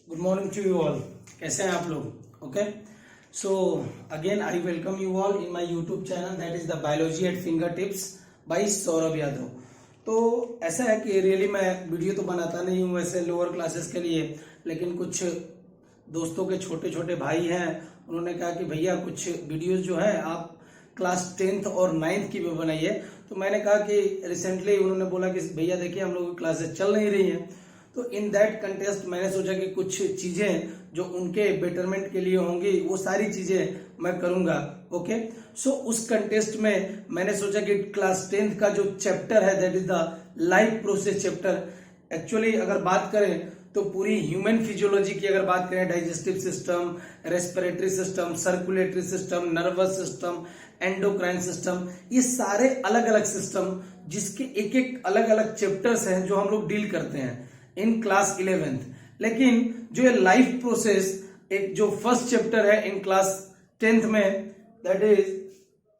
Good morning to you all. कैसे हैं आप लोग? Okay, so again I welcome you all in my YouTube channel that is the biology at finger tips by Saurabh Yadav. तो ऐसा है कि रियली मैं वीडियो तो बनाता नहीं हूँ वैसे लोअर क्लासेस के लिए, लेकिन कुछ दोस्तों के छोटे छोटे भाई हैं, उन्होंने कहा कि भैया कुछ वीडियोस जो है आप क्लास 10th और 9th की भी बनाइए। तो मैंने कहा कि रिसेंटली उन्होंने बोला कि भैया देखिए हम लोग की क्लासेस चल नहीं रही हैं, तो इन दैट कंटेस्ट मैंने सोचा कि कुछ चीजें जो उनके बेटरमेंट के लिए होंगी वो सारी चीजें मैं करूंगा। ओके, सो उस कंटेस्ट में मैंने सोचा कि क्लास 10th का जो चैप्टर है that is the life process chapter. Actually अगर बात करें तो पूरी ह्यूमन फिजियोलॉजी की अगर बात करें, digestive system, respiratory system, circulatory system, nervous system, endocrine system, ये सारे अलग अलग सिस्टम जिसके एक एक अलग अलग चैप्टर्स हैं जो हम लोग डील करते हैं इन क्लास 11th। लेकिन जो ये लाइफ प्रोसेस एक जो फर्स्ट चैप्टर है इन क्लास 10th में, that is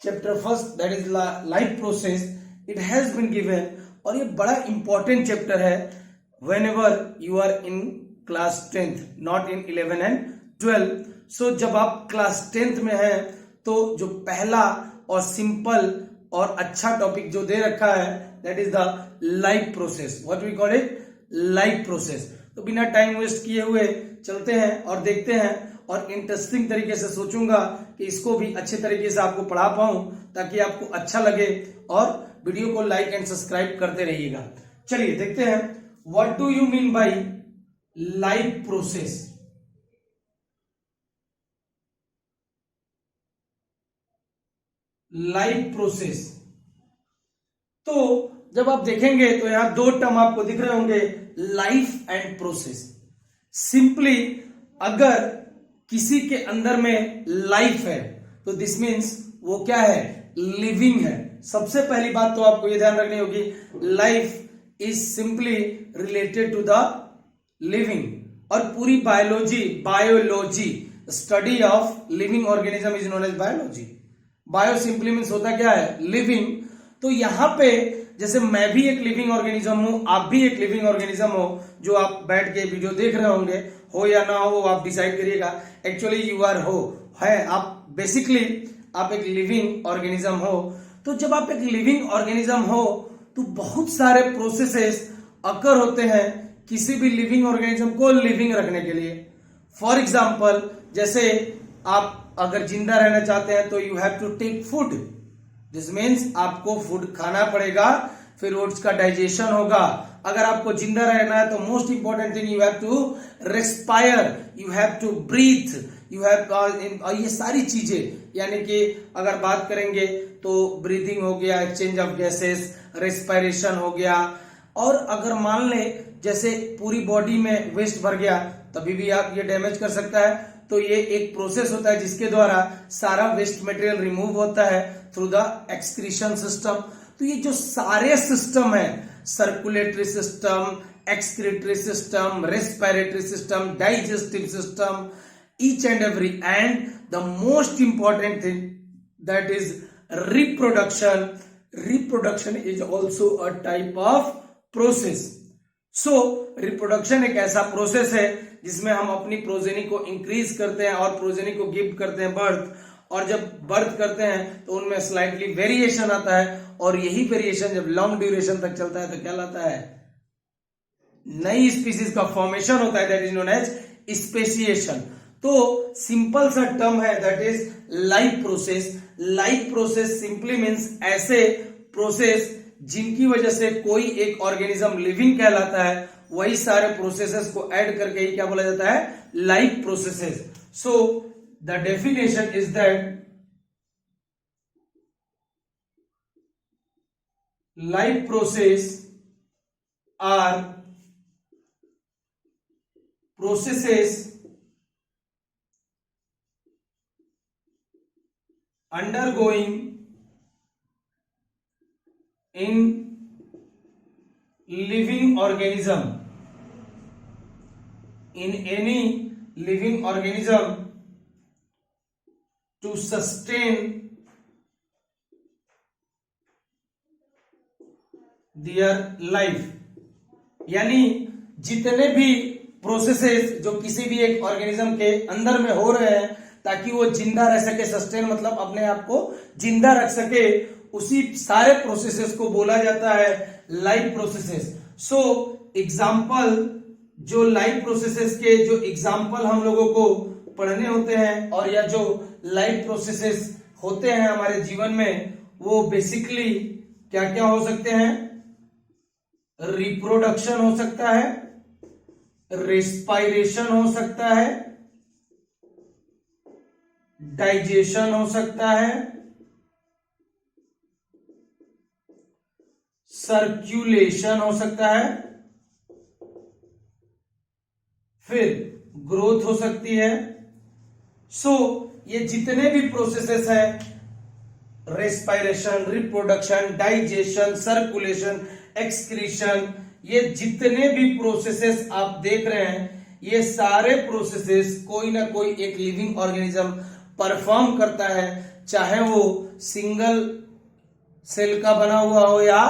chapter first that is life process, it has been given. और ये बड़ा इंपॉर्टेंट चैप्टर है whenever you are in class 10th, not in 11 and 12। so जब आप क्लास 10th में हैं तो जो पहला और सिंपल और अच्छा टॉपिक जो दे रखा है that is the life process, what we call it life process. तो बिना टाइम वेस्ट किए हुए चलते हैं और देखते हैं, और इंटरेस्टिंग तरीके से सोचूंगा कि इसको भी अच्छे तरीके से आपको पढ़ा पाऊं ताकि आपको अच्छा लगे, और वीडियो को लाइक एंड सब्सक्राइब करते रहिएगा। चलिए देखते हैं, what do you mean by life process. Life process, तो जब आप देखेंगे तो यहां दो टर्म आपको दिख रहे होंगे, लाइफ एंड प्रोसेस। सिंपली अगर किसी के अंदर में लाइफ है तो दिस मीन्स वो क्या है, लिविंग है। सबसे पहली बात तो आपको ये ध्यान रखनी होगी, life is simply related to the living. और पूरी biology study of living organism is known as biology. Bio simply means होता क्या है, लिविंग। तो यहां पे जैसे मैं भी एक लिविंग ऑर्गेनिज्म हूं, आप भी एक लिविंग ऑर्गेनिज्म हो, जो आप बैठ के वीडियो देख रहे होंगे, हो या ना हो आप डिसाइड करिएगा। एक्चुअली यू आर हो, है आप, बेसिकली आप एक लिविंग ऑर्गेनिज्म हो। तो जब आप एक लिविंग ऑर्गेनिज्म हो तो बहुत सारे प्रोसेसेस अकर होते हैं किसी भी लिविंग ऑर्गेनिज्म को लिविंग रखने के लिए। फॉर एग्जाम्पल, जैसे आप अगर जिंदा रहना चाहते हैं तो you have to take food, this means आपको फूड खाना पड़ेगा, फिर उसका डाइजेशन होगा। अगर आपको जिंदा रहना है तो most important thing, you have to respire, you have to breathe, you have, ये सारी चीजें, यानी कि अगर बात करेंगे तो ब्रीदिंग हो गया, एक्सचेंज ऑफ गैसेस, रेस्पिरेशन हो गया। और अगर मान ले जैसे पूरी बॉडी में वेस्ट भर गया तभी भी आप ये डैमेज कर सकता है, तो ये एक प्रोसेस होता है जिसके द्वारा सारा वेस्ट मटेरियल रिमूव होता है थ्रू द एक्सक्रीशन सिस्टम। तो ये जो सारे सिस्टम है, circulatory system, excretory system, respiratory system, digestive system, each and every, and the most important thing that is reproduction is also a type of process। so reproduction एक ऐसा process है जिसमें हम अपनी प्रोजेनी को इंक्रीज करते हैं और प्रोजेनी को गिव करते हैं बर्थ, और जब बर्थ करते हैं तो उनमें स्लाइटली वेरिएशन आता है, और यही वेरिएशन जब लॉन्ग ड्यूरेशन तक चलता है तो क्या लाता है, नई स्पीसीज का फॉर्मेशन होता है, that is known as speciation. तो सिंपल सा टर्म है that is life process. Life process simply means ऐसे प्रोसेस जिनकी वजह से कोई एक ऑर्गेनिज्म लिविंग कहलाता है, वही सारे प्रोसेसेस को ऐड करके ही क्या बोला जाता है, life processes. So the definition is that life process are processes undergoing in living organism, in any living organism to sustain their life। यानी जितने भी प्रोसेसेस जो किसी भी एक ऑर्गेनिज्म के अंदर में हो रहे हैं ताकि वो जिंदा रह सके, सस्टेन मतलब अपने आप को जिंदा रख सके, उसी सारे प्रोसेसेस को बोला जाता है लाइफ प्रोसेसेस। सो एग्जाम्पल, जो लाइफ प्रोसेसेस के जो एग्जाम्पल हम लोगों को पढ़ने होते हैं और या जो लाइफ प्रोसेसेस होते हैं हमारे जीवन में, वो बेसिकली क्या क्या हो सकते हैं? रिप्रोडक्शन हो सकता है, रेस्पायरेशन हो सकता है, डाइजेशन हो सकता है, सर्कुलेशन हो सकता है, फिर ग्रोथ हो सकती है। सो ये जितने भी प्रोसेसेस हैं, respiration, reproduction, digestion, circulation, excretion, ये जितने भी प्रोसेसेस आप देख रहे हैं, ये सारे प्रोसेसेस कोई ना कोई एक लिविंग ऑर्गेनिज्म परफॉर्म करता है, चाहे वो सिंगल सेल का बना हुआ हो या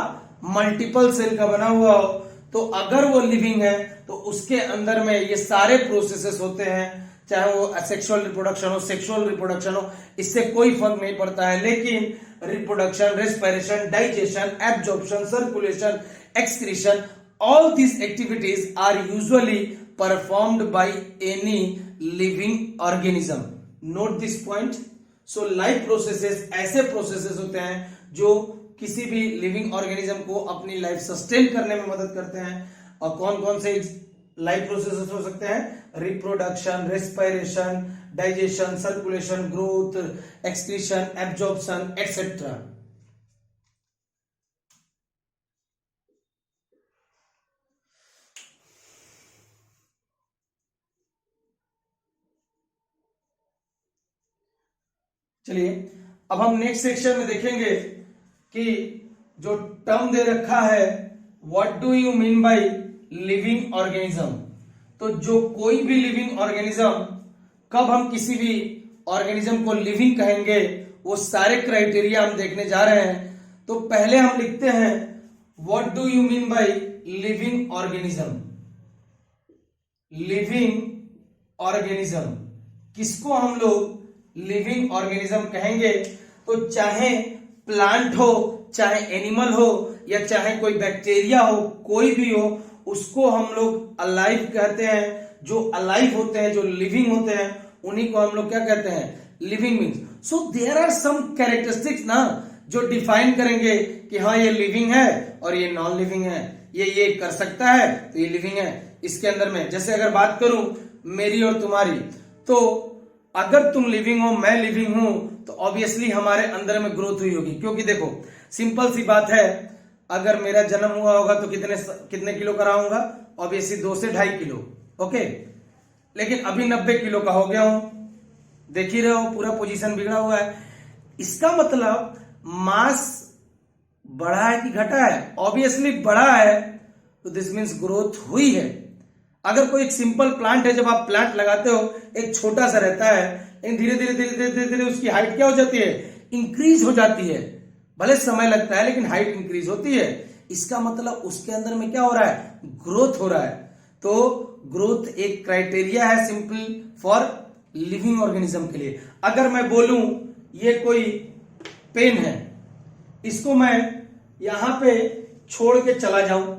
मल्टीपल सेल का बना हुआ हो। तो अगर वो लिविंग है तो उसके अंदर में ये सारे प्रोसेसेस होते हैं, चाहे वो असेक्सुअल रिप्रोडक्शन हो, सेक्सुअल रिप्रोडक्शन हो, इससे कोई फर्क नहीं पड़ता है। लेकिन reproduction, respiration, digestion, absorption, circulation, excretion, all these activities are usually performed by any living organism. Note this point. So life processes ऐसे processes होते हैं जो किसी भी लिविंग ऑर्गेनिज्म को अपनी लाइफ सस्टेन करने में मदद करते हैं। और कौन कौन से लाइफ प्रोसेसेस हो सकते हैं? Reproduction, respiration, digestion, circulation, growth, excretion, absorption, etcetera. चलिए अब हम नेक्स्ट सेक्शन में देखेंगे कि जो टर्म दे रखा है, what do you mean by living organism. तो जो कोई भी लिविंग ऑर्गेनिज्म, कब हम किसी भी ऑर्गेनिज्म को लिविंग कहेंगे, वो सारे क्राइटेरिया हम देखने जा रहे हैं। तो पहले हम लिखते हैं what do you mean by living organism. Living organism किसको हम लोग लिविंग ऑर्गेनिज्म कहेंगे? तो चाहे प्लांट हो, चाहे एनिमल हो, या चाहे कोई बैक्टीरिया हो, कोई भी हो, उसको हम लोग अलाइव कहते हैं। जो अलाइव होते हैं, जो लिविंग होते हैं, उन्हीं को हम लोग क्या कहते हैं? Living means. So there are some characteristics ना जो डिफाइन करेंगे कि हाँ ये लिविंग है और ये नॉन लिविंग है, ये कर सकता है तो ये लिविंग है। इसके अंदर में जैसे अगर बात करूं मेरी और तुम्हारी, तो अगर तुम लिविंग हो, मैं लिविंग हूं, तो ऑब्वियसली हमारे अंदर में ग्रोथ हुई होगी। क्योंकि देखो सिंपल सी बात है, अगर मेरा जन्म हुआ होगा तो कितने किलो का रहूंगा? ऑब्वियसली 2 से 2.5 किलो। ओके, लेकिन अभी 90 किलो का हो गया हूं। देख ही रहे हो पूरा पोजीशन बिगड़ा हुआ है। इसका मतलब मास बढ़ा है कि घटा है? ऑब्वियसली बढ़ा है, तो दिस मीन्स ग्रोथ हुई है। अगर कोई एक सिंपल प्लांट है, जब आप प्लांट लगाते हो एक छोटा सा रहता है, लेकिन धीरे धीरे धीरे धीरे धीरे धीरे उसकी हाइट क्या हो जाती है? इंक्रीज हो जाती है। भले समय लगता है लेकिन हाइट इंक्रीज होती है। इसका मतलब उसके अंदर में क्या हो रहा है? ग्रोथ हो रहा है। तो ग्रोथ एक क्राइटेरिया है सिंपल फॉर लिविंग ऑर्गेनिज्म के लिए। अगर मैं बोलूं ये कोई पेन है, इसको मैं यहां पे छोड़ के चला जाऊं,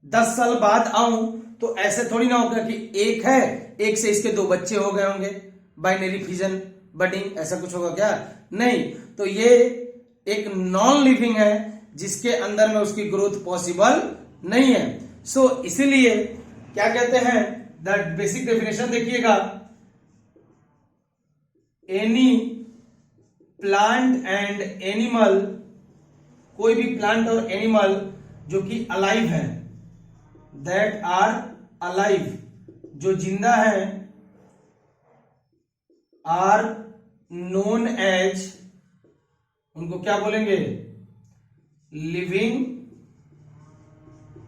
10 साल बाद आऊं, तो ऐसे थोड़ी ना होगा कि एक है, एक से इसके 2 बच्चे हो गए होंगे, बाइनरी फिजन, बडिंग, ऐसा कुछ होगा क्या? नहीं। तो ये एक नॉन लिविंग है जिसके अंदर में उसकी ग्रोथ पॉसिबल नहीं है। सो इसीलिए क्या कहते हैं? द बेसिक डेफिनेशन देखिएगा, एनी प्लांट एंड एनिमल, कोई भी प्लांट और एनिमल जो कि अलाइव है, दैट आर अलाइव, जो जिंदा है, आर नोन एज, उनको क्या बोलेंगे? Living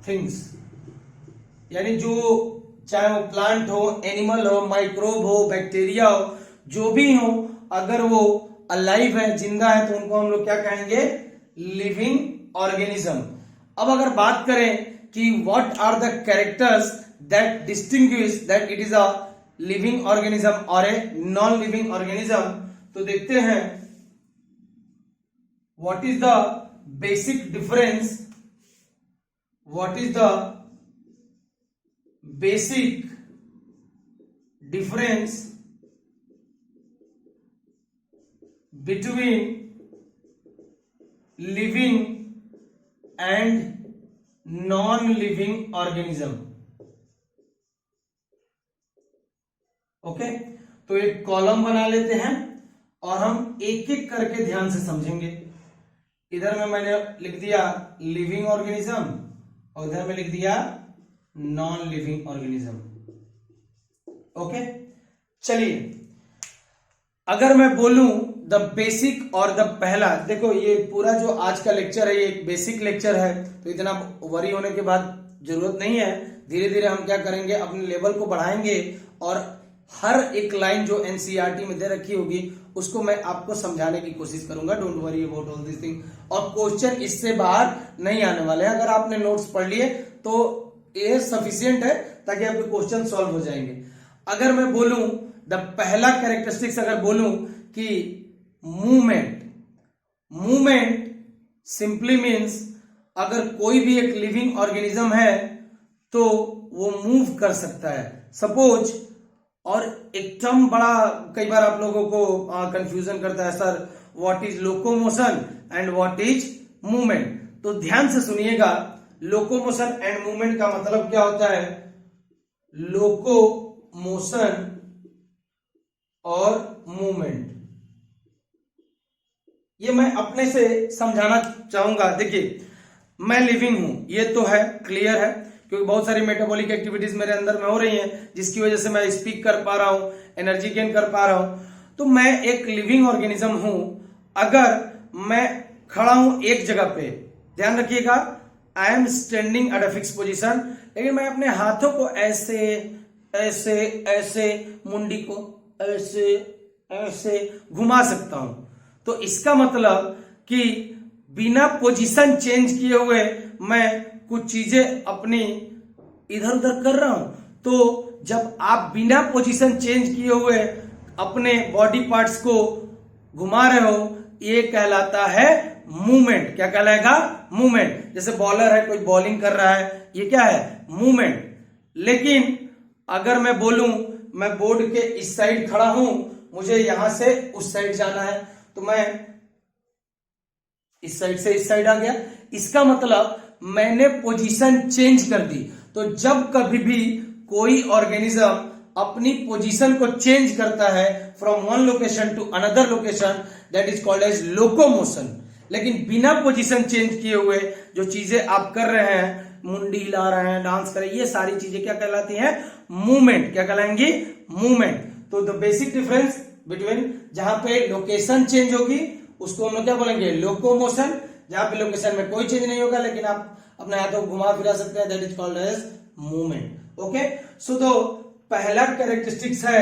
things. यानी जो चाहे वो प्लांट हो, एनिमल हो, माइक्रोब हो, बैक्टीरिया हो, जो भी हो, अगर वो अलाइव है, जिंदा है, तो उनको हम लोग क्या कहेंगे? Living organism. अब अगर बात करें कि what are the characters that distinguish that it is a living organism or a non living organism. तो देखते हैं what is the basic difference, what is the basic difference between living and non-living organism. Okay, तो एक column बना लेते हैं और हम एक एक करके ध्यान से समझेंगे. इधर में मैंने लिख दिया लिविंग ऑर्गेनिज्म और इधर में लिख दिया नॉन लिविंग ऑर्गेनिज्म. ओके, चलिए अगर मैं बोलूं द बेसिक और द पहला, देखो ये पूरा जो आज का लेक्चर है ये एक बेसिक लेक्चर है, तो इतना वरी होने के बाद जरूरत नहीं है. धीरे धीरे हम क्या करेंगे, अपने लेवल को बढ़ाएंगे और हर एक लाइन जो एनसीईआरटी में दे रखी होगी उसको मैं आपको समझाने की कोशिश करूंगा. Don't worry about all this thing. और क्वेश्चन इससे बाहर नहीं आने वाले हैं. अगर आपने नोट्स पढ़ लिए तो ये सफिशियंट है ताकि आपके क्वेश्चन सॉल्व हो जाएंगे. अगर मैं बोलूं द पहला कैरेक्टरिस्टिक्स, अगर बोलूं कि मूवमेंट, मूवमेंट सिंपली मीन्स अगर कोई भी एक लिविंग ऑर्गेनिज्म है तो वो मूव कर सकता है. सपोज, और एक टर्म बड़ा कई बार आप लोगों को कंफ्यूजन करता है, sir what is locomotion and what is movement. तो ध्यान से सुनिएगा, लोकोमोशन एंड मूवमेंट का मतलब क्या होता है. लोकोमोशन और मूवमेंट ये मैं अपने से समझाना चाहूंगा. देखिए मैं लिविंग हूं, ये तो है, क्लियर है, क्योंकि बहुत सारी मेटाबॉलिक एक्टिविटीज मेरे अंदर में हो रही हैं जिसकी वजह से मैं स्पीक कर पा रहा हूं, एनर्जी गेन कर पा रहा हूं. तो मैं एक लिविंग ऑर्गेनिज्म हूं. अगर मैं खड़ा हूं एक जगह पे, ध्यान रखिएगा, I am standing at a fix position, लेकिन मैं अपने हाथों को ऐसे ऐसे ऐसे, मुंडी को ऐसे ऐसे घुमा सकता हूं. तो इसका मतलब कि बिना पोजीशन चेंज किए हुए मैं कुछ चीजें अपनी इधर उधर कर रहा हूं. तो जब आप बिना पोजीशन चेंज किए हुए अपने बॉडी पार्ट्स को घुमा रहे हो, ये कहलाता है मूवमेंट. क्या कहलाएगा? मूवमेंट. जैसे बॉलर है, कोई बॉलिंग कर रहा है, ये क्या है? मूवमेंट. लेकिन अगर मैं बोलूं मैं बोर्ड के इस साइड खड़ा हूं, मुझे यहां से उस साइड जाना है, तो मैं इस साइड से इस साइड आ गया. इसका मतलब मैंने पोजीशन चेंज कर दी. तो जब कभी भी कोई ऑर्गेनिज्म अपनी पोजीशन को चेंज करता है from one location to another location, that is called as locomotion. लेकिन बिना पोजीशन चेंज किए हुए जो चीजें आप कर रहे हैं, मुंडी हिला रहे हैं, डांस कर रहे हैं, ये सारी चीजें क्या कहलाती हैं? मूवमेंट. क्या कहलाएंगी? मूवमेंट. तो द बेसिक डिफरेंस बिटवीन, जहां पे लोकेशन चेंज होगी उसको हम लोग क्या बोलेंगे? लोकोमोशन. जहां पे लोकेशन में कोई चेंज नहीं होगा लेकिन आप अपने हाथों को घुमा फिरा सकते हैं, that is called as movement. Okay, so तो पहला कैरेक्टरिस्टिक्स है,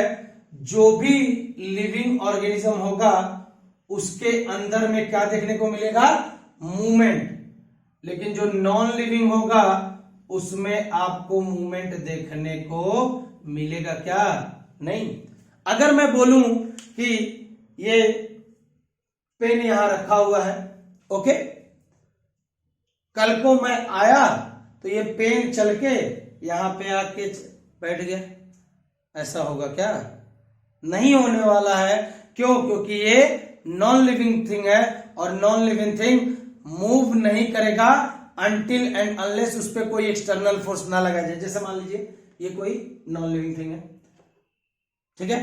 जो भी लिविंग ऑर्गेनिज्म होगा उसके अंदर में क्या देखने को मिलेगा? मूवमेंट. लेकिन जो नॉन लिविंग होगा उसमें आपको मूवमेंट देखने को मिलेगा क्या? नहीं. अगर मैं बोलूं कि ये पेन यहां रखा हुआ है, ओके, कल को मैं आया तो ये पेन चल के यहां पे आके बैठ गया, ऐसा होगा क्या? नहीं होने वाला है. क्यों? क्योंकि ये नॉन लिविंग थिंग है और नॉन लिविंग थिंग मूव नहीं करेगा अनटिल एंड अनलेस उस पर कोई एक्सटर्नल फोर्स ना लगा जाए. जैसे मान लीजिए ये कोई नॉन लिविंग थिंग है, ठीक है,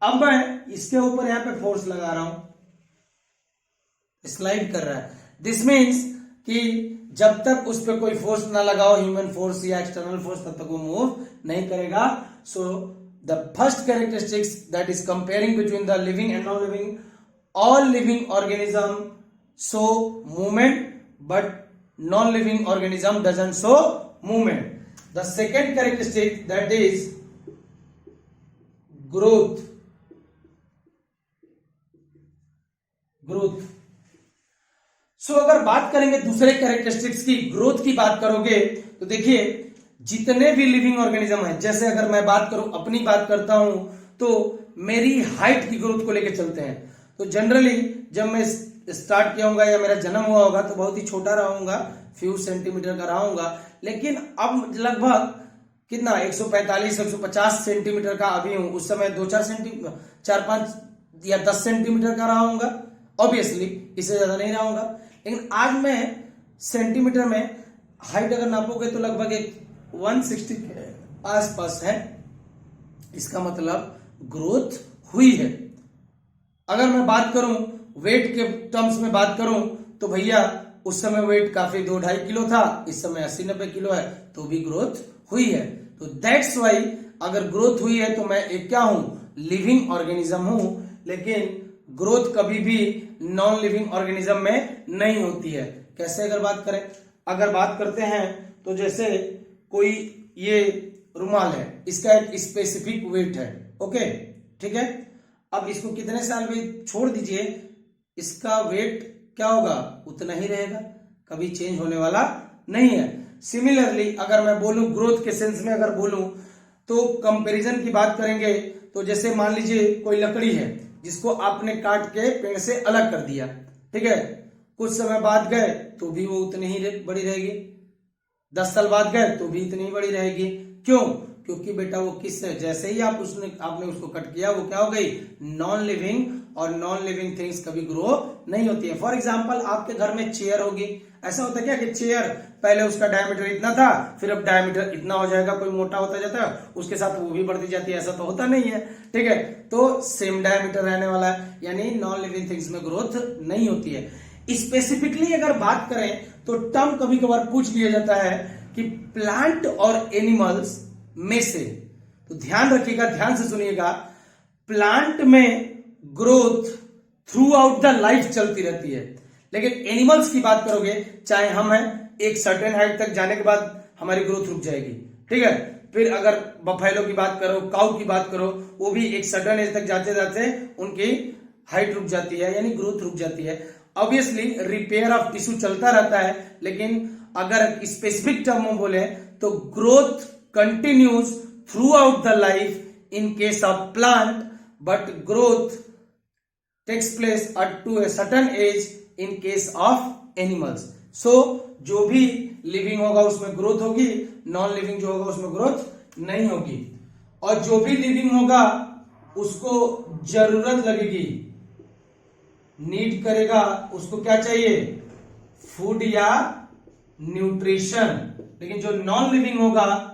अब मैं इसके ऊपर यहां पे फोर्स लगा रहा हूं, स्लाइड कर रहा है. दिस मीन्स कि जब तक उस पर कोई फोर्स ना लगाओ, ह्यूमन फोर्स या एक्सटर्नल फोर्स, तब तक वो मूव नहीं करेगा. So the first characteristics that is comparing between the living and non living, all living organism show movement but non-living organism doesn't show movement. The second characteristic, that is growth. So अगर बात करेंगे दूसरे characteristics की, growth की बात करोगे तो देखिए जितने भी लिविंग ऑर्गेनिज्म है, जैसे अगर मैं बात करूं, अपनी बात करता हूं, तो मेरी हाइट की ग्रोथ को लेकर चलते हैं। तो जनरली जब मैं स्टार्ट किया होगा या मेरा जन्म हुआ होगा तो बहुत ही छोटा रहा होगा, फ्यू सेंटीमीटर का रहा होगा, लेकिन अब लगभग कितना 145 150 सेंटीमीटर का अभी हूं। उस समय 2-4 सेंटीमीटर, 4-5 या 10 सेंटीमीटर का रहा होगा, ऑब्वियसली इससे ज्यादा नहीं रहा होगा। लेकिन आज मैं सेंटीमीटर में हाइट अगर नापोगे तो लगभग एक 160 के आसपास है। इसका मतलब ग्रोथ हुई है। अगर मैं बात करूं वेट के टर्म्स में बात करूं तो भैया उस समय वेट काफी 2-2.5 किलो था, इस समय 80-90 किलो है, तो भी ग्रोथ हुई है। तो दैट्स वाई अगर ग्रोथ हुई है तो मैं एक क्या हूं, लिविंग ऑर्गेनिज्म हूं। लेकिन ग्रोथ कभी भी नॉन लिविंग ऑर्गेनिज्म में नहीं होती है। कैसे अगर बात करें, अगर बात करते हैं तो जैसे कोई ये रुमाल है, इसका एक स्पेसिफिक वेट है, ओके ठीक है। अब इसको कितने साल भी छोड़ दीजिए, इसका वेट क्या होगा, उतना ही रहेगा, कभी चेंज होने वाला नहीं है। सिमिलरली अगर मैं बोलूं ग्रोथ के सेंस में अगर बोलूं तो कंपैरिजन की बात करेंगे तो जैसे मान लीजिए कोई लकड़ी है जिसको आपने काट के पेड़ से अलग कर दिया, ठीक है, कुछ समय बाद गए तो भी वो उतनी ही बड़ी रहेगी, 10 साल बाद गए तो भी इतनी ही बड़ी रहेगी। क्यों? क्योंकि बेटा वो किस है, जैसे ही आपने उसको कट किया वो क्या हो गई, नॉन लिविंग, और नॉन लिविंग थिंग्स कभी ग्रो नहीं होती है। फॉर एग्जाम्पल आपके घर में चेयर होगी, ऐसा होता है क्या कि चेयर पहले उसका डायमीटर इतना था, फिर अब डायमीटर इतना हो जाएगा, कोई मोटा होता जाता है उसके साथ वो भी बढ़ती जाती है, ऐसा तो होता नहीं है, ठीक है। तो सेम डायमीटर रहने वाला है, यानी नॉन लिविंग थिंग्स में ग्रोथ नहीं होती है। स्पेसिफिकली अगर बात करें तो टर्म कभी कभार पूछ लिया जाता है कि प्लांट और एनिमल्स में से, तो ध्यान रखिएगा, ध्यान से सुनिएगा, प्लांट में growth through out the life चलती रहती है, लेकिन एनिमल्स की बात करोगे, चाहे हम हैं, एक सर्टेन हाइट तक जाने के बाद हमारी ग्रोथ रुक जाएगी, ठीक है। फिर अगर बफेलो की बात करो, काऊ की बात करो, वो भी एक सर्टेन एज तक जाते जाते उनकी हाइट रुक जाती है, यानी ग्रोथ रुक जाती है। ऑब्वियसली रिपेयर ऑफ टिश्यू चलता रहता है, लेकिन अगर स्पेसिफिक टर्म में बोले तो growth continues throughout the life in case of plant, but growth takes place at to a certain age in case of animals. So जो भी लिविंग होगा उसमें ग्रोथ होगी, नॉन लिविंग जो होगा उसमें ग्रोथ नहीं होगी। और जो भी लिविंग होगा उसको जरूरत लगेगी, नीड करेगा, उसको क्या चाहिए, फूड या न्यूट्रिशन। लेकिन जो नॉन लिविंग होगा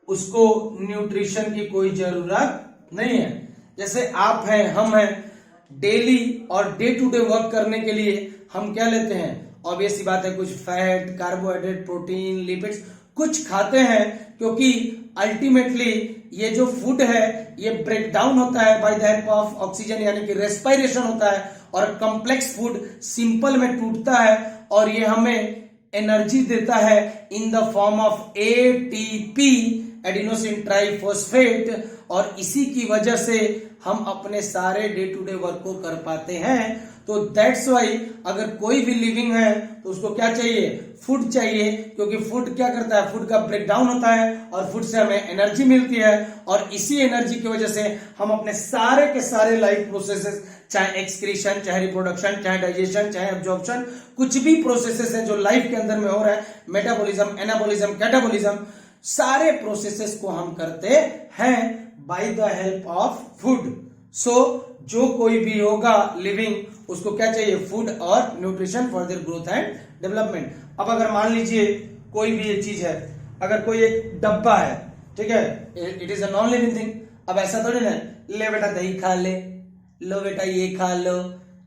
उसको न्यूट्रिशन की कोई जरूरत नहीं है। जैसे आप हैं, हम हैं, डेली और डे टू डे वर्क करने के लिए हम क्या लेते हैं, ऑब्वियस सी बात है, कुछ फैट, कार्बोहाइड्रेट, प्रोटीन, लिपिड्स कुछ खाते हैं, क्योंकि अल्टीमेटली ये जो फूड है ये ब्रेक डाउन होता है bye the help of oxygen, यानी कि रेस्पिरेशन होता है, और कॉम्प्लेक्स फूड सिंपल में टूटता है और ये हमें एनर्जी देता है in the form of ATP, adenosine triphosphate, और इसी की वजह से हम अपने सारे डे टू डे वर्क को कर पाते हैं। तो दैट्स वाई अगर कोई भी लिविंग है तो उसको क्या चाहिए, फूड चाहिए, क्योंकि फूड क्या करता है, फूड का ब्रेक डाउन होता है और फूड से हमें एनर्जी मिलती है, और इसी एनर्जी की वजह से हम अपने सारे के सारे लाइफ प्रोसेसेस, चाहे एक्सक्रीशन, चाहे रिप्रोडक्शन, चाहे डाइजेशन, चाहे एब्जॉर्प्शन, कुछ भी प्रोसेसेस है जो लाइफ के अंदर में हो रहा है, मेटाबॉलिज्म, एनाबॉलिज्म, कैटाबॉलिज्म, सारे प्रोसेसेस को हम करते हैं by the help of food. So जो कोई भी होगा लिविंग उसको क्या चाहिए, फूड और nutrition for their growth and development. अब अगर मान लीजिए कोई भी ये चीज है, अगर कोई एक डब्बा है, ठीक है, it is a non living thing. अब ऐसा थोड़ी ना, ले बेटा दही खा ले, लो बेटा ये खा लो,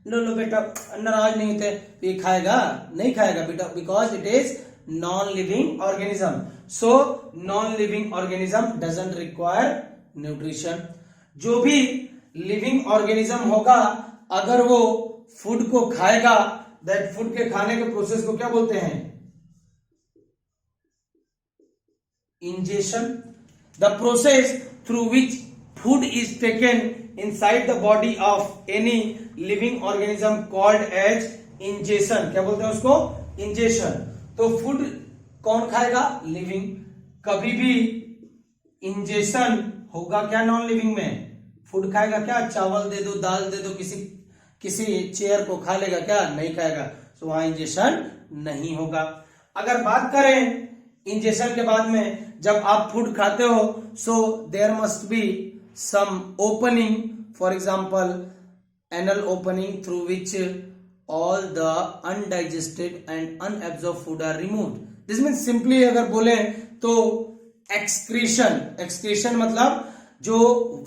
लो बेटा, नाराज नहीं होते, ये खाएगा नहीं खाएगा बेटा, because it is non living organism. So non living organism doesn't require nutrition. जो भी लिविंग ऑर्गेनिज्म होगा अगर वो फूड को खाएगा, दैट फूड के खाने के प्रोसेस को क्या बोलते हैं, ingestion. The process through which food is taken inside the body of any living organism called as ingestion. क्या बोलते हैं उसको, इंजेशन। तो फूड कौन खाएगा, लिविंग कभी भी इंजेक्शन होगा क्या नॉन लिविंग में? फूड खाएगा क्या? चावल दे दो, दाल दे दो, किसी चेयर को खा लेगा क्या? नहीं खाएगा, तो वहां इंजेक्शन नहीं होगा। अगर बात करें इंजेक्शन के बाद में, जब आप फूड खाते हो, so there must be some opening, for example anal opening through which all the undigested and unabsorbed food are removed. This means simply अगर बोले तो एक्सक्रीशन मतलब जो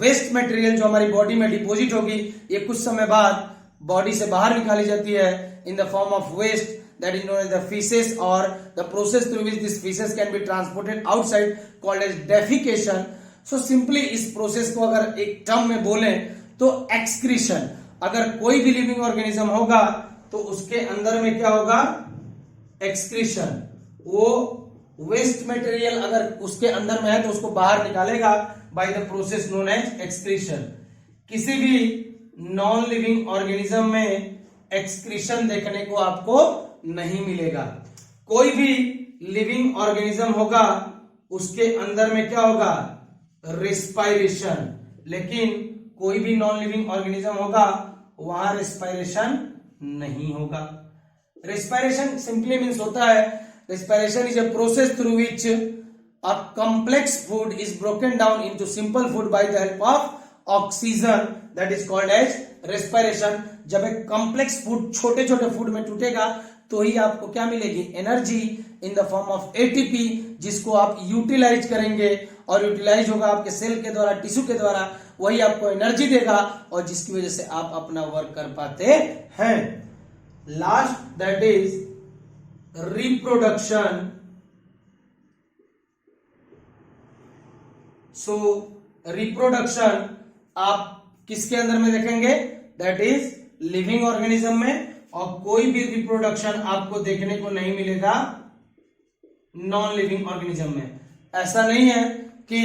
वेस्ट मटेरियल जो हमारी बॉडी में डिपॉजिट होगी, ये कुछ समय बाद बॉडी से बाहर निकाली जाती है in the form of waste, that is known as the feces, or the process through which this feces can be transported outside called as defecation. So simply इस प्रोसेस को अगर एक टर्म में बोले तो एक्सक्रीशन। अगर कोई भी लिविंग ऑर्गेनिज्म होगा तो उसके अंदर में क्या होगा? एक्सक्रीशन। वो वेस्ट मटेरियल अगर उसके अंदर में है तो उसको बाहर निकालेगा by the process known as excretion. किसी भी नॉन लिविंग ऑर्गेनिज्म में एक्सक्रीशन देखने को आपको नहीं मिलेगा। कोई भी लिविंग ऑर्गेनिज्म होगा उसके अंदर में क्या होगा? रेस्पायरेशन। लेकिन कोई भी नॉन लिविंग ऑर्गेनिज्म होगा वहां रेस्पायरेशन नहीं होगा। रेस्पायरेशन सिंपली मीन्स होता है, respiration is a process through which a complex food is broken down into simple food by the help of oxygen, that is called as respiration. जब एक complex food छोटे छोटे food में टूटेगा तो ही आपको क्या मिलेगी? Energy in the form of ATP, जिसको आप यूटिलाइज करेंगे और यूटिलाइज होगा आपके सेल के द्वारा, टिश्यू के द्वारा, वही आपको एनर्जी देगा और जिसकी वजह से आप अपना वर्क कर पाते हैं। Last that is reproduction. So reproduction आप किसके अंदर में देखेंगे? दैट इज लिविंग ऑर्गेनिज्म में। और कोई भी रिप्रोडक्शन आपको देखने को नहीं मिलेगा नॉन लिविंग ऑर्गेनिज्म में। ऐसा नहीं है कि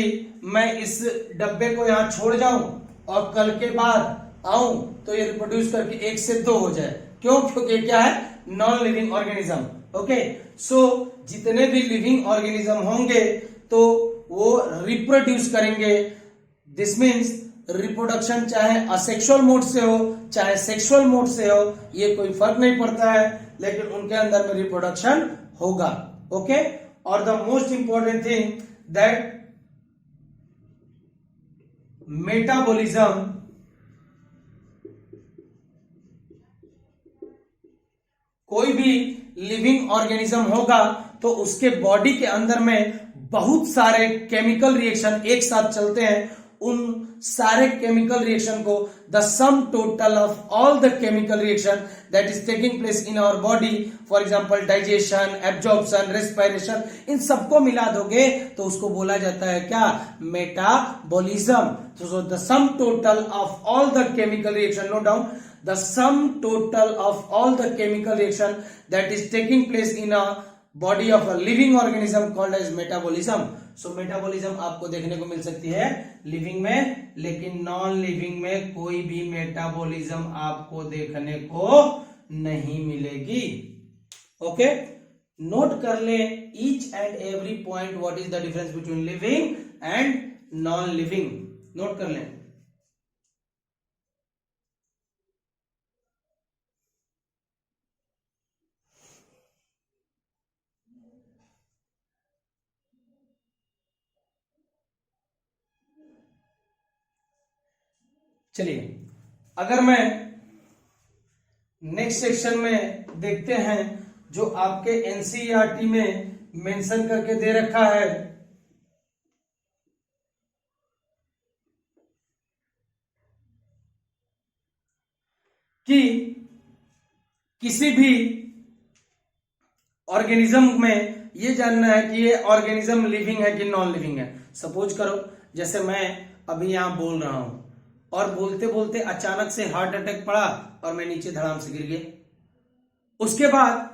मैं इस डब्बे को यहां छोड़ जाऊं और कल के बाद आऊं तो ये रिप्रोड्यूस करके 1 से 2 हो जाए। क्यों? क्योंकि क्या है? Non living organism. ओके, सो जितने भी लिविंग ऑर्गेनिज्म होंगे तो वो रिप्रोड्यूस करेंगे। दिस मीन्स रिप्रोडक्शन चाहे असेक्सुअल मोड से हो चाहे सेक्सुअल मोड से हो, ये कोई फर्क नहीं पड़ता है, लेकिन उनके अंदर में रिप्रोडक्शन होगा। ओके, और the most important thing that metabolism कोई भी लिविंग ऑर्गेनिज्म होगा तो उसके बॉडी के अंदर में बहुत सारे केमिकल रिएक्शन एक साथ चलते हैं। उन सारे केमिकल रिएक्शन को the sum total of all the chemical reaction that is taking place in our body, for example digestion, absorption, respiration, इन सबको मिला दोगे तो उसको बोला जाता है क्या? Metabolism. So the sum total of all the chemical reaction, note down, the sum total of all the chemical reaction that is taking place in a body of a living organism called as metabolism. So metabolism आपको देखने को मिल सकती है living में, लेकिन non living में कोई भी मेटाबॉलिज्म आपको देखने को नहीं मिलेगी। ओके, नोट कर ले each and every point, what is the difference between living and non living, note कर लें। चलिए, अगर मैं नेक्स्ट सेक्शन में देखते हैं जो आपके एनसीईआरटी में मेंशन करके दे रखा है कि किसी भी ऑर्गेनिज्म में ये जानना है कि ये ऑर्गेनिज्म लिविंग है कि नॉन लिविंग है। सपोज करो जैसे मैं अभी यहां बोल रहा हूं और बोलते बोलते अचानक से हार्ट अटैक पड़ा और मैं नीचे धड़ाम से गिर गया। उसके बाद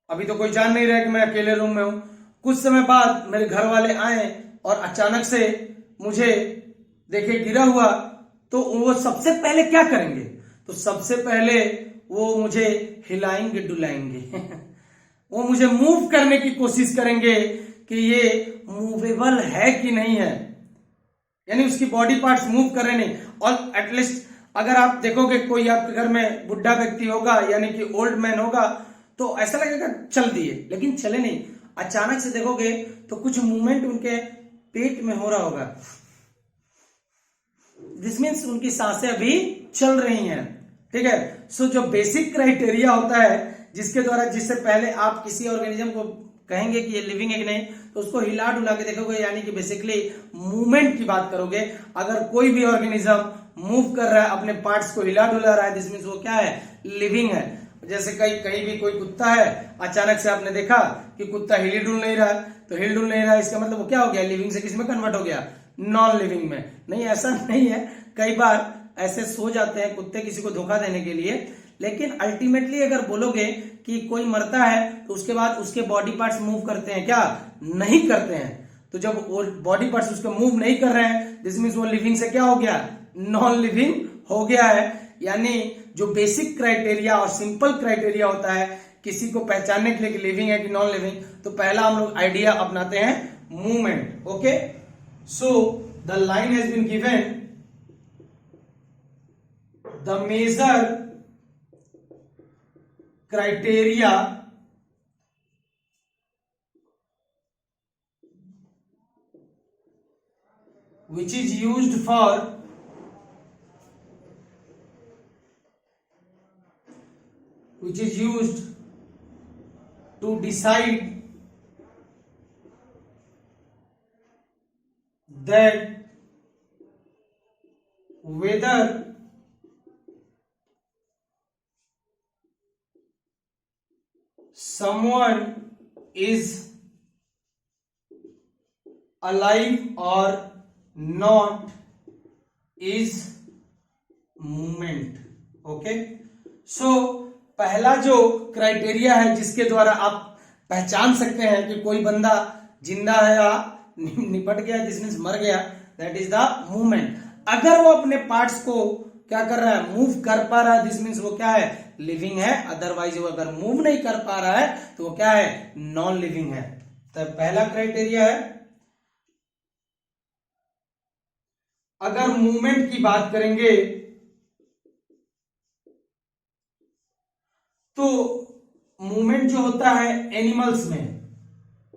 अभी तो कोई जान नहीं रहा कि मैं अकेले रूम में हूं। कुछ समय बाद मेरे घर वाले आए और अचानक से मुझे देखे गिरा हुआ, तो वो सबसे पहले क्या करेंगे? तो सबसे पहले वो मुझे हिलाएंगे डुलाएंगे वो मुझे मूव करने की कोशिश करेंगे कि ये मूवेबल है कि नहीं है, यानी उसकी बॉडी पार्ट्स मूव कर रहे नहीं। और एटलीस्ट अगर आप देखोगे कोई आपके घर में बुढ़ा व्यक्ति होगा यानी कि ओल्ड मैन होगा तो ऐसा लगेगा चल दिए, लेकिन चले नहीं। अचानक से देखोगे तो कुछ मूवमेंट उनके पेट में हो रहा होगा, दिस मीन्स उनकी सांसें अभी चल रही हैं। ठीक है, सो जो बेसिक क्राइटेरिया होता है जिससे पहले आप किसी ऑर्गेनिज्म को कहेंगे कि ये लिविंग है कि नहीं, तो उसको हिला डुला के देखोगे, यानी कि बेसिकली मूवमेंट की बात करोगे। अगर कोई भी ऑर्गेनिज्म मूव कर रहा है, अपने पार्ट्स को हिला डुला रहा है, दिस मीन्स वो क्या है, लिविंग है। जैसे कहीं भी कोई कुत्ता है, अचानक से आपने देखा कि कुत्ता हिल डुल नहीं रहा, तो हिल डुल नहीं रहा इसका मतलब वो क्या हो गया, लिविंग से किस में कन्वर्ट हो गया, नॉन लिविंग में। नहीं, ऐसा नहीं है, कई बार ऐसे सो जाते हैं कुत्ते किसी को धोखा देने के लिए, लेकिन अल्टीमेटली अगर बोलोगे कि कोई मरता है तो उसके बाद उसके बॉडी पार्ट्स मूव करते हैं क्या, नहीं करते हैं। तो जब वो बॉडी पार्ट्स उसके मूव नहीं कर रहे हैं, दिस मीन्स वो लिविंग से क्या हो गया, नॉन लिविंग हो गया है। यानी जो बेसिक क्राइटेरिया और सिंपल क्राइटेरिया होता है किसी को पहचानने के लिए कि लिविंग है कि नॉन लिविंग, तो पहला हम लोग आइडिया अपनाते हैं movement. Okay, so the line has been given, the major criteria which is used to decide that whether someone is alive or not is movement। Okay, so पहला जो क्राइटेरिया है जिसके द्वारा आप पहचान सकते हैं कि कोई बंदा जिंदा है या निपट गया, दिस मीन्स मर गया, दैट इज द मूवमेंट। अगर वो अपने पार्ट्स को क्या कर रहा है, मूव कर पा रहा है, दिस मीन्स वो क्या है, लिविंग है। अदरवाइज वो अगर मूव नहीं कर पा रहा है तो वो क्या है, नॉन लिविंग है। तो पहला क्राइटेरिया है। अगर मूवमेंट की बात करेंगे तो मूवमेंट जो होता है एनिमल्स में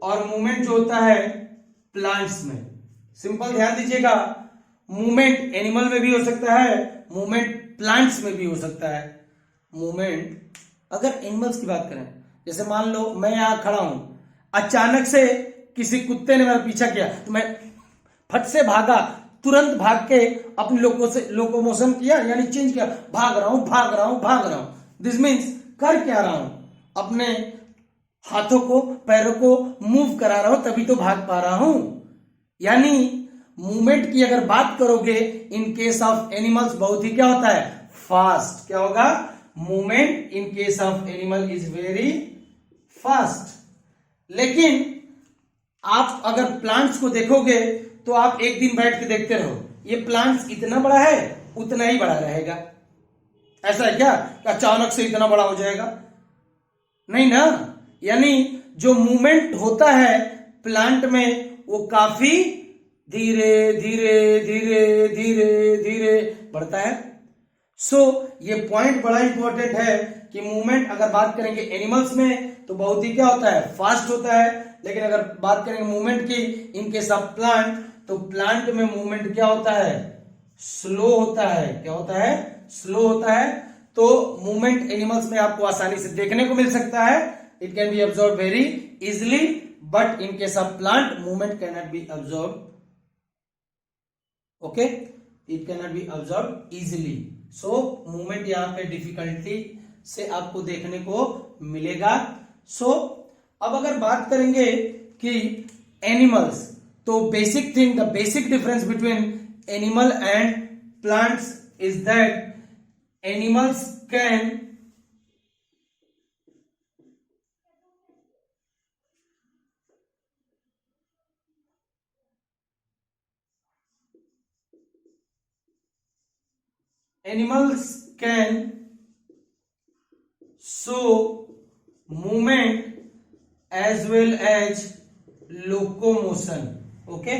और मूवमेंट जो होता है प्लांट्स में, सिंपल ध्यान दीजिएगा, मूवमेंट एनिमल में भी हो सकता है, मूवमेंट प्लांट्स में भी हो सकता है। मूवमेंट अगर एनिमल्स की बात करें, जैसे मान लो मैं यहां खड़ा हूं, अचानक से किसी कुत्ते ने मेरा पीछा किया तो मैं फट से भागा, तुरंत भाग के अपनी लोकोमोशन किया, यानी चेंज किया, भाग रहा हूं। दिस मीन्स कर क्या रहा हूं, अपने हाथों को पैरों को मूव करा रहा हूं, तभी तो भाग पा रहा हूं। यानी मूवमेंट की अगर बात करोगे इन केस ऑफ एनिमल्स बहुत ही क्या होता है, फास्ट। क्या होगा, movement in case of animal is very fast. लेकिन आप अगर प्लांट्स को देखोगे तो आप एक दिन बैठ के देखते रहो, ये प्लांट्स इतना बड़ा है उतना ही बड़ा रहेगा। ऐसा है क्या कि अचानक से इतना बड़ा हो जाएगा, नहीं ना। यानी जो मूवमेंट होता है प्लांट में वो काफी धीरे धीरे धीरे धीरे धीरे बढ़ता है। सो ये पॉइंट बड़ा इंपॉर्टेंट है कि मूवमेंट अगर बात करेंगे एनिमल्स में तो बहुत ही क्या होता है, फास्ट होता है। लेकिन अगर बात करेंगे मूवमेंट की इन केस ऑफ प्लांट, तो प्लांट में मूवमेंट क्या होता है, स्लो होता है। क्या होता है, स्लो होता है। तो मूवमेंट एनिमल्स में आपको आसानी से देखने को मिल सकता है, it can be observe very easily, but in case of plant movement can not be observe. Okay, it can not be observe easily. So movement यहां पे डिफिकल्टी से आपको देखने को मिलेगा। सो अब अगर बात करेंगे कि एनिमल्स, तो basic thing, the basic difference between animal and plants is that animals can show movement as well as locomotion. Okay,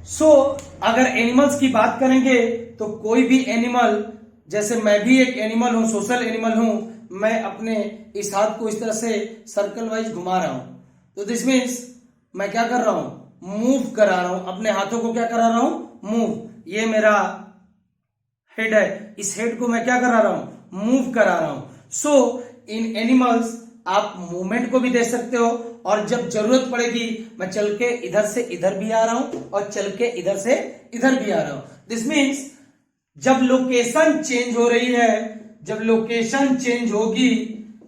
so अगर एनिमल्स की बात करेंगे तो कोई भी एनिमल, जैसे मैं भी एक एनिमल हूं, सोशल एनिमल हूं, मैं अपने इस हाथ को इस तरह से सर्कल वाइज घुमा रहा हूं, तो दिस मीन्स मैं क्या कर रहा हूं, मूव करा रहा हूं, अपने हाथों को क्या करा रहा हूं, मूव। ये मेरा हेड है, इस हेड को मैं क्या करा रहा हूं, मूव करा रहा हूं। सो इन एनिमल्स आप मूवमेंट को भी दे सकते हो, और जब जरूरत पड़ेगी मैं चल के इधर से इधर भी आ रहा हूं और चल के इधर से इधर भी आ रहा हूं। दिस मीन्स जब लोकेशन चेंज हो रही है, जब लोकेशन चेंज होगी,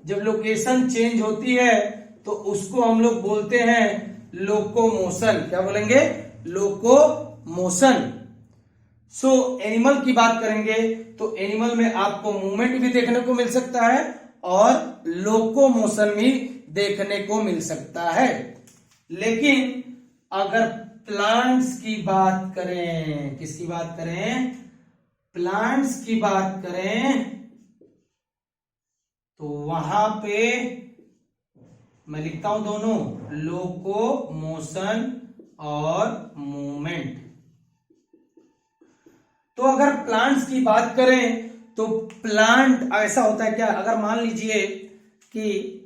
जब लोकेशन चेंज होती है तो उसको हम लोग बोलते हैं लोकोमोशन। क्या बोलेंगे, लोकोमोशन। सो एनिमल की बात करेंगे तो एनिमल में आपको मूवमेंट भी देखने को मिल सकता है और लोकोमोशन भी देखने को मिल सकता है। लेकिन अगर प्लांट्स की बात करें, किसकी बात करें, प्लांट्स की बात करें, तो वहां पे मैं लिखता हूं दोनों, लोकोमोशन और मूवमेंट। तो अगर प्लांट्स की बात करें तो प्लांट ऐसा होता है क्या, अगर मान लीजिए कि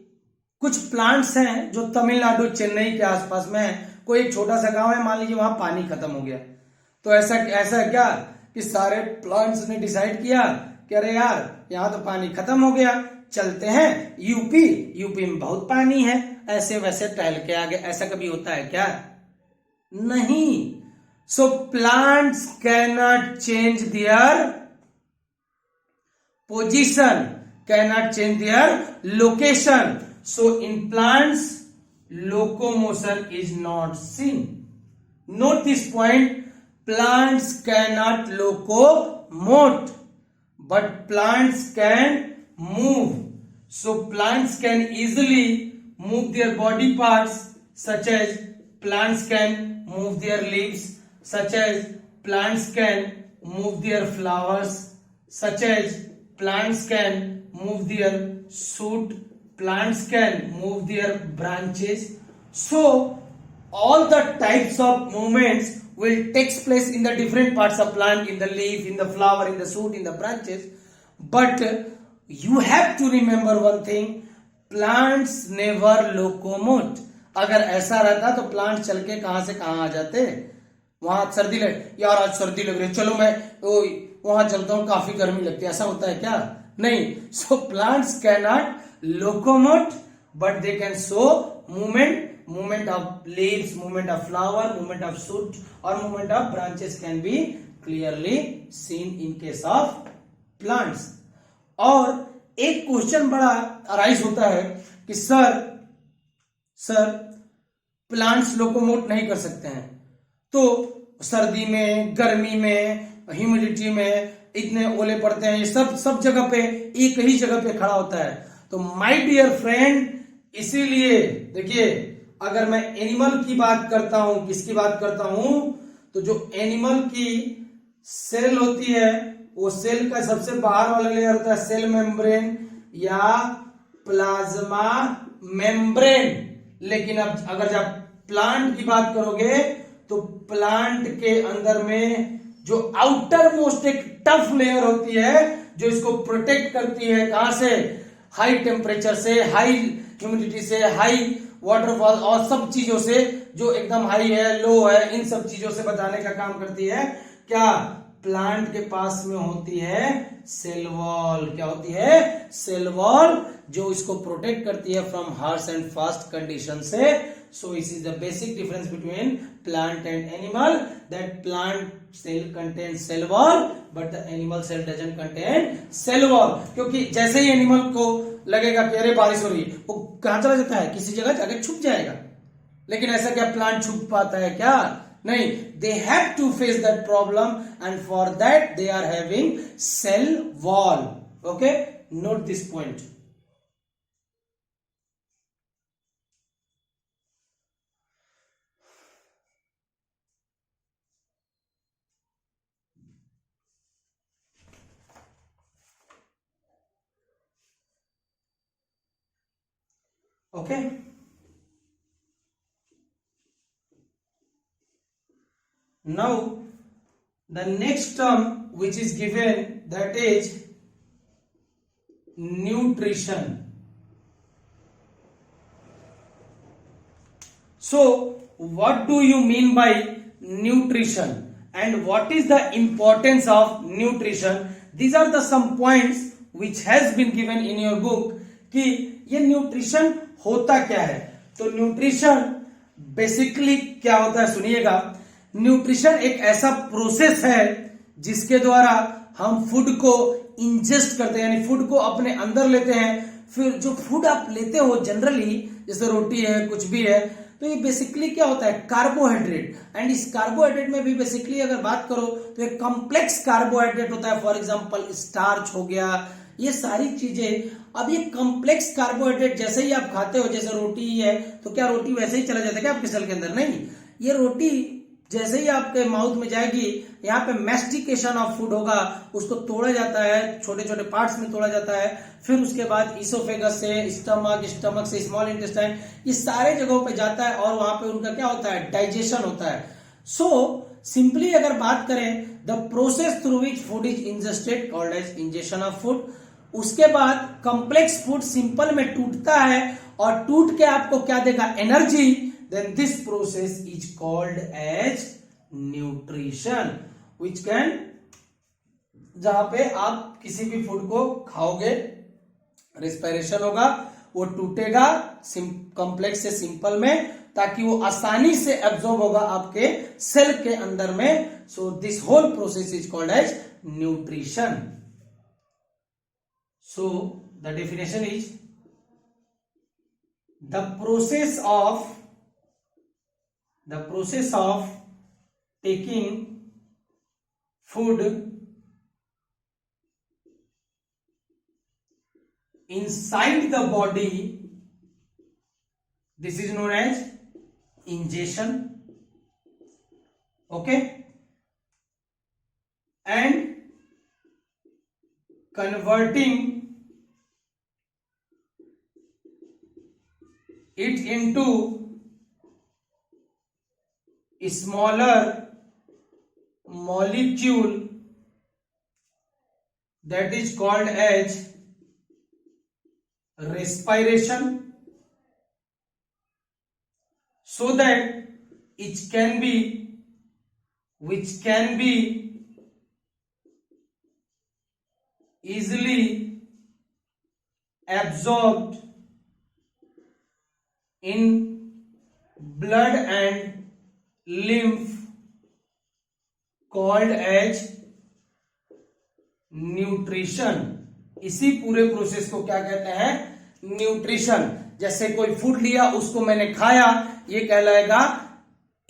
कुछ प्लांट्स हैं जो तमिलनाडु चेन्नई के आसपास में है, कोई एक छोटा सा गांव है, मान लीजिए वहां पानी खत्म हो गया, तो ऐसा ऐसा है क्या कि सारे प्लांट्स ने डिसाइड किया कि अरे यार यहां तो पानी खत्म हो गया, चलते हैं यूपी, यूपी में बहुत पानी है, ऐसे वैसे टहल के आगे। ऐसा कभी होता है क्या, नहीं। So plants can not change their position, cannot change their location. So in plants locomotion is not seen. Note this point, plants cannot locomote but plants can move. So plants can easily move their body parts, such as plants can move their leaves, such as plants can move their flowers, such as plants can move their shoot, plants can move their branches. So all the types of movements will takes place in the different parts of plant, in the leaf, in the flower, in the shoot, in the branches. But you have to remember one thing, plants never locomote. अगर ऐसा रहता तो plant चल के कहां से कहां आ जाते, वहां सर्दी लग, यार आज सर्दी लग रही है, चलो मैं वहां चलता हूं, काफी गर्मी लगती है, ऐसा होता है क्या, नहीं। So plants can not locomote but they can show movement, movement of leaves, movement of flower, movement of shoot और movement of branches can be clearly seen in case of plants. और एक क्वेश्चन बड़ा arise होता है कि sir plants locomote नहीं कर सकते हैं, तो सर्दी में, गर्मी में, ह्यूमिडिटी में, इतने ओले पड़ते हैं, ये सब जगह पे एक ही जगह पे खड़ा होता है। तो माय डियर फ्रेंड, इसीलिए देखिए अगर मैं एनिमल की बात करता हूं, किसकी बात करता हूं, तो जो एनिमल की सेल होती है, वो सेल का सबसे बाहर वाला लेयर होता है सेल मेम्ब्रेन या प्लाज्मा मेम्ब्रेन। लेकिन अब अगर जब प्लांट की बात करोगे तो प्लांट के अंदर में जो आउटर मोस्ट एक टफ लेयर होती है जो इसको प्रोटेक्ट करती है, कहां से, हाई टेम्परेचर से, हाई ह्यूमिडिटी से, हाई वाटरफॉल और सब चीजों से, जो एकदम हाई है, लो है, इन सब चीजों से बचाने का काम करती है। क्या प्लांट के पास में होती है सेल वॉल, क्या होती है, सेल वॉल, जो इसको प्रोटेक्ट करती है from harsh and fast condition से। So this is the basic difference between plant and animal, that plant cell contains cell wall but the animal cell doesn't contain cell wall. क्योंकि जैसे ही animal को लगेगा कि अरे बारिश हो रही है, वो कहां चला जाता है, किसी जगह जाके छुप जाएगा। लेकिन ऐसा क्या प्लांट छुप पाता है क्या, नहीं। They have to face that problem and for that they are having cell wall. Okay, note this point. Okay, Now the next term which is given, that is nutrition. So what do you mean by nutrition and what is the importance of nutrition? These are the some points which has been given in your book कि ये nutrition होता क्या है. तो nutrition basically क्या होता है सुनिएगा. न्यूट्रिशन एक ऐसा प्रोसेस है जिसके द्वारा हम फूड को इंजेस्ट करते हैं, यानी फूड को अपने अंदर लेते हैं. फिर जो फूड आप लेते हो जनरली, जैसे रोटी है, कुछ भी है, तो ये बेसिकली क्या होता है, कार्बोहाइड्रेट. एंड इस कार्बोहाइड्रेट में भी बेसिकली अगर बात करो तो एक कॉम्प्लेक्स कार्बोहाइड्रेट होता है. फॉर एग्जांपल स्टार्च हो गया, ये सारी चीजें. अब ये कॉम्प्लेक्स कार्बोहाइड्रेट जैसे ही आप खाते हो, जैसे रोटी है तो क्या रोटी वैसे ही चला जाता है क्या आपके सेल के अंदर? नहीं, ये रोटी जैसे ही आपके माउथ में जाएगी, यहाँ पे मैस्टिकेशन ऑफ फूड होगा, उसको तोड़ा जाता है, छोटे छोटे पार्ट्स में तोड़ा जाता है. फिर उसके बाद इसोफेगस से स्टमक, स्टमक से स्मॉल इंटेस्टाइन, ये सारे जगहों पे जाता है और वहां पे उनका क्या होता है, डाइजेशन होता है. सो सिंपली अगर बात करें, the process through which food is ingested called as ingestion of food. उसके बाद कॉम्प्लेक्स फूड सिंपल में टूटता है और टूट के आपको क्या देगा, energy. Then this process is called as nutrition, which can, जहां पे आप किसी भी फूड को खाओगे, रेस्पिरेशन होगा, वो टूटेगा कॉम्प्लेक्स से सिंपल में, ताकि वो आसानी से एब्जॉर्ब होगा आपके सेल के अंदर में. So this whole process is called as nutrition. So the definition is the process of taking food inside the body, this is known as ingestion. Okay, and converting it into smaller molecule, that is called as respiration, so that which can be easily absorbed in blood and lymph, called as nutrition. इसी पूरे process को क्या कहते हैं, nutrition. जैसे कोई food लिया, उसको मैंने खाया, ये कहलाएगा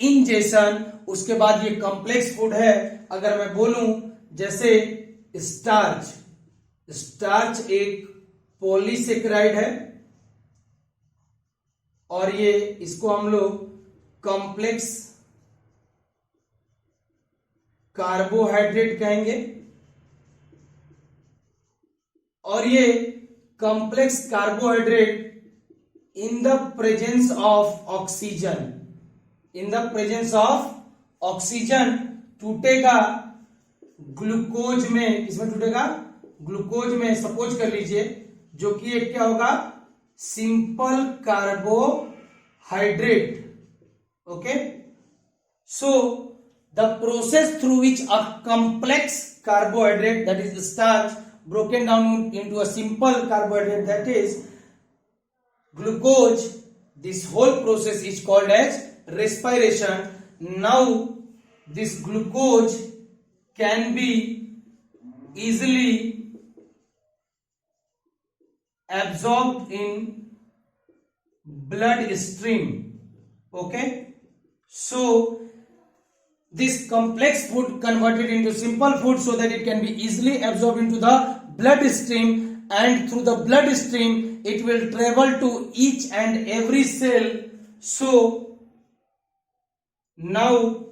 इंजेशन. उसके बाद ये कॉम्प्लेक्स फूड है. अगर मैं बोलूं जैसे स्टार्च एक पॉलीसेकेराइड है और ये इसको हम लोग कॉम्प्लेक्स कार्बोहाइड्रेट कहेंगे. और ये complex carbohydrate in the presence of oxygen टूटेगा ग्लूकोज में. किसमें टूटेगा, ग्लूकोज में. सपोज कर लीजिए, जो कि एक क्या होगा, simple carbohydrate. Okay, so the process through which a complex carbohydrate, that is starch, broken down into a simple carbohydrate, that is glucose, this whole process is called as respiration. Now this glucose can be easily absorbed in blood stream. Okay, so this complex food converted into simple food so that it can be easily absorbed into the blood stream, and through the blood stream it will travel to each and every cell. So now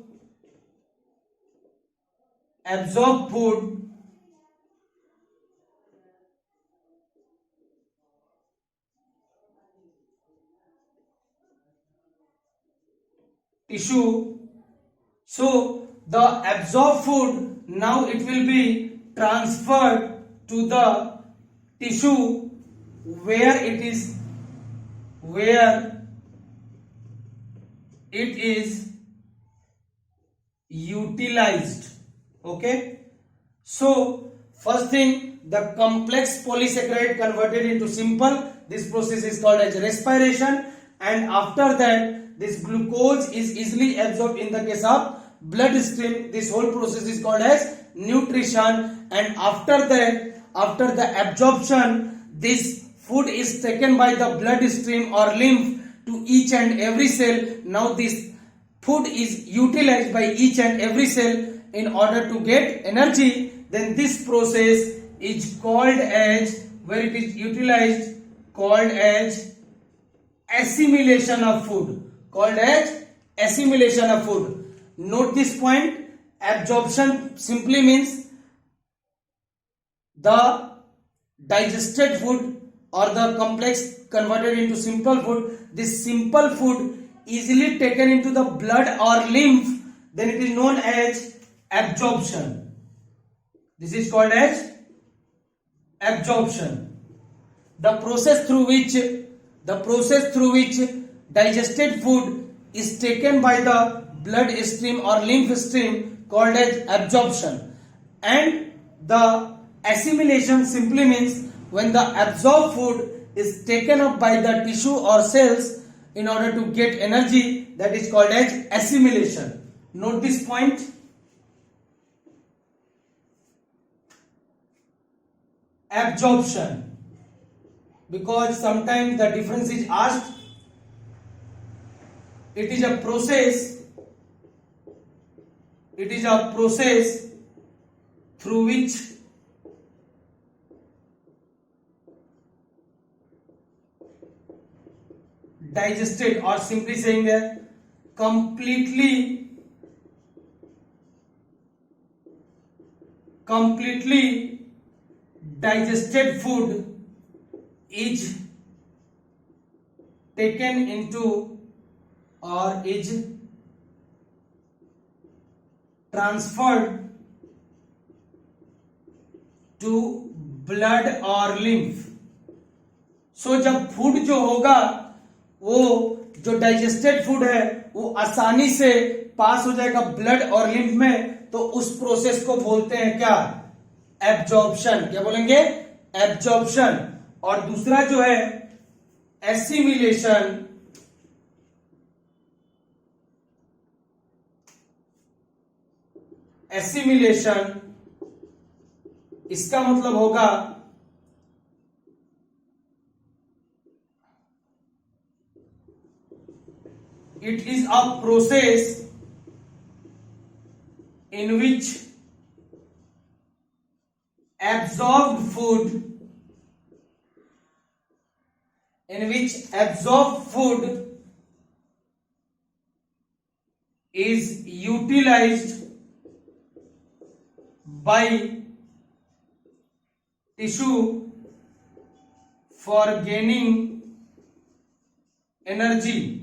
absorbed food tissue. So the absorbed food now it will be transferred to the tissue where it is utilized. Okay, so first thing, the complex polysaccharide converted into simple, this process is called as respiration, and after that this glucose is easily absorbed in the case of blood stream. This whole process is called as nutrition, and after that, after the absorption, this food is taken by the blood stream or lymph to each and every cell. Now this food is utilized by each and every cell in order to get energy. Then this process is called as, where it is utilized, called as assimilation of food. Called as assimilation of food. Note this point. Absorption simply means the digested food or the complex converted into simple food. This simple food easily taken into the blood or lymph, then it is known as absorption. This is called as absorption. The process through which digested food is taken by the blood stream or lymph stream called as absorption. And the assimilation simply means when the absorbed food is taken up by the tissue or cells in order to get energy, that is called as assimilation. Note this point. Absorption, because sometimes the difference is asked. It is a process through which digested, or simply saying that completely digested food is taken into or is transferred to blood or lymph. So जब food जो होगा, वो जो digested food है वो आसानी से पास हो जाएगा ब्लड और लिम्फ में, तो उस प्रोसेस को बोलते हैं क्या? एब्जॉर्प्शन. क्या बोलेंगे? एब्जॉर्प्शन. और दूसरा जो है एसिमिलेशन. एसिमिलेशन इसका मतलब होगा it is a process in which absorbed food is utilized by tissue for gaining energy.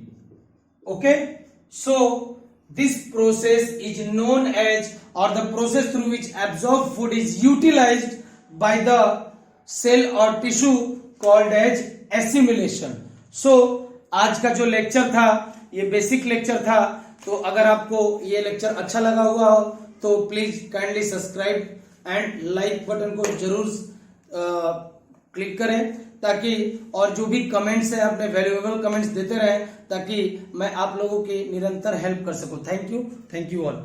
Okay, so this process is known as, or the process through which absorbed food is utilized by the cell or tissue called as assimilation. So आज का जो lecture था ये basic lecture था. तो अगर आपको ये लेक्चर अच्छा लगा हुआ हो तो please kindly subscribe and like button को जरूर क्लिक करें, ताकि और जो भी कमेंट्स है अपने वैल्यूएबल कमेंट्स देते रहें, ताकि मैं आप लोगों की निरंतर हेल्प कर सकूं. Thank you all.